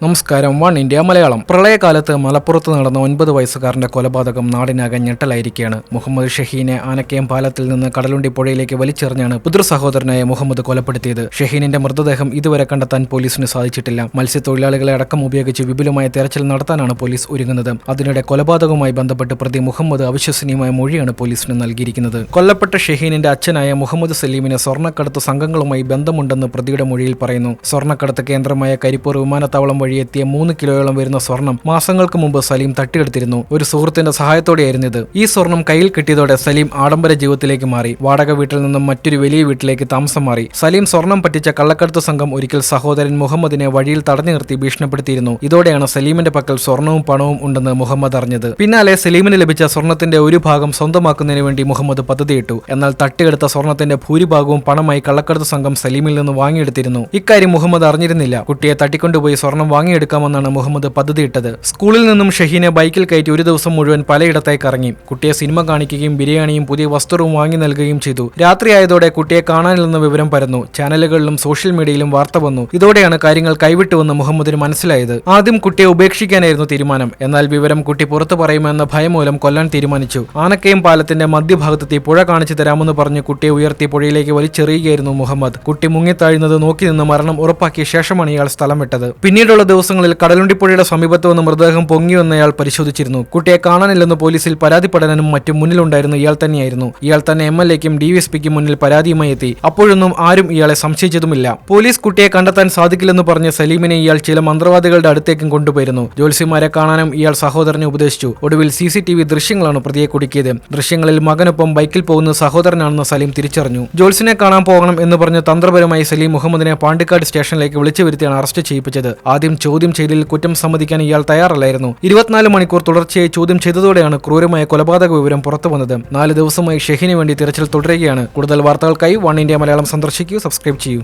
നമസ്കാരം. One India Malayalam. പ്രളയകാലത്ത് മലപ്പുറത്ത് നടന്ന 9 വയസ്സുകാരന്റെ കൊലപാതകം നാടിനാകെ ഞെട്ടലായിരിക്കുകയാണ്. മുഹമ്മദ് ഷഹീനെ ആനക്കയം പാലത്തിൽ നിന്ന് കടലുണ്ടി പുഴയിലേക്ക് വലിച്ചെറിഞ്ഞാണ് പുതൃ സഹോദരനായ മുഹമ്മദ് കൊലപ്പെടുത്തിയത്. ഷഹീനിന്റെ മൃതദേഹം ഇതുവരെ കണ്ടെത്താൻ പോലീസിന് സാധിച്ചിട്ടില്ല. മത്സ്യത്തൊഴിലാളികളെ അടക്കം ഉപയോഗിച്ച് വിപുലമായ തെരച്ചിൽ നടത്താനാണ് പോലീസ് ഒരുങ്ങുന്നത്. അതിനിടെ കൊലപാതകവുമായി ബന്ധപ്പെട്ട് പ്രതി മുഹമ്മദ് അവിശ്വസനീയമായ മൊഴിയാണ് പോലീസിന് നൽകിയിരിക്കുന്നത്. കൊല്ലപ്പെട്ട ഷഹീനിന്റെ അച്ഛനായ മുഹമ്മദ് സലീമിന് സ്വർണ്ണക്കടത്ത് സംഘങ്ങളുമായി ബന്ധമുണ്ടെന്ന് പ്രതിയുടെ മൊഴിയിൽ പറയുന്നു. സ്വർണ്ണക്കടത്ത് കേന്ദ്രമായ കരിപ്പൂർ വിമാനത്താവളം വഴി എത്തിയ 3 കിലോയോളം വരുന്ന സ്വർണം മാസങ്ങൾക്ക് മുമ്പ് സലീം തട്ടിയെടുത്തിരുന്നു. ഒരു സുഹൃത്തിന്റെ സഹായത്തോടെയായിരുന്നു ഇത്. ഈ സ്വർണം കയ്യിൽ കിട്ടിയതോടെ സലീം ആഡംബര ജീവിതത്തിലേക്ക് മാറി. വാടക വീട്ടിൽ നിന്നും മറ്റൊരു വലിയ വീട്ടിലേക്ക് താമസം മാറി. സലീം സ്വർണം പറ്റിച്ച കള്ളക്കടത്ത് സംഘം ഒരിക്കൽ സഹോദരൻ മുഹമ്മദിനെ വഴിയിൽ തടഞ്ഞു നിർത്തി ഭീഷണിപ്പെടുത്തിയിരുന്നു. ഇതോടെയാണ് സലീമിന്റെ പക്കൽ സ്വർണവും പണവും ഉണ്ടെന്ന് മുഹമ്മദ് അറിഞ്ഞത്. പിന്നാലെ സലീമിന് ലഭിച്ച സ്വർണത്തിന്റെ ഒരു ഭാഗം സ്വന്തമാക്കുന്നതിന് വേണ്ടി മുഹമ്മദ് പദ്ധതിയിട്ടു. എന്നാൽ തട്ടിയെടുത്ത സ്വർണത്തിന്റെ ഭൂരിഭാഗവും പണമായി കള്ളക്കടത്ത് സംഘം സലീമിൽ നിന്ന് വാങ്ങിയെടുത്തിരുന്നു. ഇക്കാര്യം മുഹമ്മദ് അറിഞ്ഞിരുന്നില്ല. കുട്ടിയെ തട്ടിക്കൊണ്ടുപോയി സ്വർണം വാങ്ങിയെടുക്കാമെന്നാണ് മുഹമ്മദ് പദ്ധതിയിട്ടത്. സ്കൂളിൽ നിന്നും ഷഹീനെ ബൈക്കിൽ കയറ്റി ഒരു ദിവസം മുഴുവൻ പലയിടത്തായി കറങ്ങി. കുട്ടിയെ സിനിമ കാണിക്കുകയും ബിരിയാണിയും പുതിയ വസ്ത്രവും വാങ്ങി നൽകുകയും ചെയ്തു. രാത്രിയായതോടെ കുട്ടിയെ കാണാനില്ലെന്ന വിവരം പരന്നു. ചാനലുകളിലും സോഷ്യൽ മീഡിയയിലും വാർത്ത വന്നു. ഇതോടെയാണ് കാര്യങ്ങൾ കൈവിട്ടുവെന്ന് മുഹമ്മദിന് മനസ്സിലായത്. ആദ്യം കുട്ടിയെ ഉപേക്ഷിക്കാനായിരുന്നു തീരുമാനം. എന്നാൽ വിവരം കുട്ടി പുറത്തു പറയുമെന്ന ഭയം മൂലം കൊല്ലാൻ തീരുമാനിച്ചു. ആനക്കയം പാലത്തിന്റെ മധ്യഭാഗത്തെത്തി പുഴ കാണിച്ചു തരാമെന്ന് പറഞ്ഞ് കുട്ടിയെ ഉയർത്തി പുഴയിലേക്ക് വലിച്ചെറിയുകയായിരുന്നു മുഹമ്മദ്. കുട്ടി മുങ്ങിത്താഴുന്നത് നോക്കി നിന്ന് മരണം ഉറപ്പാക്കിയ ശേഷമാണ് ഇയാൾ സ്ഥലം വിട്ടത്. പിന്നീടുള്ള ദിവസങ്ങളിൽ കടലുണ്ടിപ്പുഴയുടെ സമീപത്ത് വന്ന് മൃതദേഹം പൊങ്ങിവെന്നയാൾ പരിശോധിച്ചിരുന്നു. കുട്ടിയെ കാണാനില്ലെന്ന് പോലീസിൽ പരാതിപ്പെടാനും മറ്റും മുന്നിലുണ്ടായിരുന്ന ഇയാൾ തന്നെയായിരുന്നു. ഇയാൾ തന്നെ MLAക്കും DSPക്കും മുന്നിൽ പരാതിയുമായി എത്തി. അപ്പോഴൊന്നും ആരും ഇയാളെ സംശയിച്ചതുമില്ല. പോലീസ് കുട്ടിയെ കണ്ടെത്താൻ സാധിക്കില്ലെന്ന് പറഞ്ഞ് സലീമിനെ ഇയാൾ ചില മന്ത്രവാദികളുടെ അടുത്തേക്കും കൊണ്ടുപോയിരുന്നു. ജ്യോത്സ്യന്മാരെ കാണാനും ഇയാൾ സഹോദരനെ ഉപദേശിച്ചു. ഒടുവിൽ CCTV ദൃശ്യങ്ങളാണ് പ്രതിയെ കുടുക്കിയത്. ദൃശ്യങ്ങളിൽ മകനൊപ്പം ബൈക്കിൽ പോകുന്ന സഹോദരനാണെന്ന് സലീം തിരിച്ചറിഞ്ഞു. ജോത്സ്യനെ കാണാൻ പോകണം എന്ന് പറഞ്ഞ് തന്ത്രപരമായി സലീം മുഹമ്മദിനെ പാണ്ടിക്കാട് സ്റ്റേഷനിലേക്ക് വിളിച്ചു വരുത്തിയാണ് അറസ്റ്റ് ചെയ്യിപ്പിച്ചത്. ആദ്യം ചോദ്യം ചെയ്തതിൽ കുറ്റം സമ്മതിക്കാൻ ഇയാൾ തയ്യാറല്ലായിരുന്നു. 24 മണിക്കൂർ തുടർച്ചയായി ചോദ്യം ചെയ്തതോടെയാണ് ക്രൂരമായ കൊലപാതക വിവരം പുറത്തു വന്നത്. 4 ദിവസമായി ഷഹീന് വേണ്ടി തിരച്ചിൽ തുടരുകയാണ്. കൂടുതൽ വാർത്തകൾക്കായി വൺ ഇന്ത്യ മലയാളം സന്ദർശിക്കൂ, സബ്സ്ക്രൈബ് ചെയ്യൂ.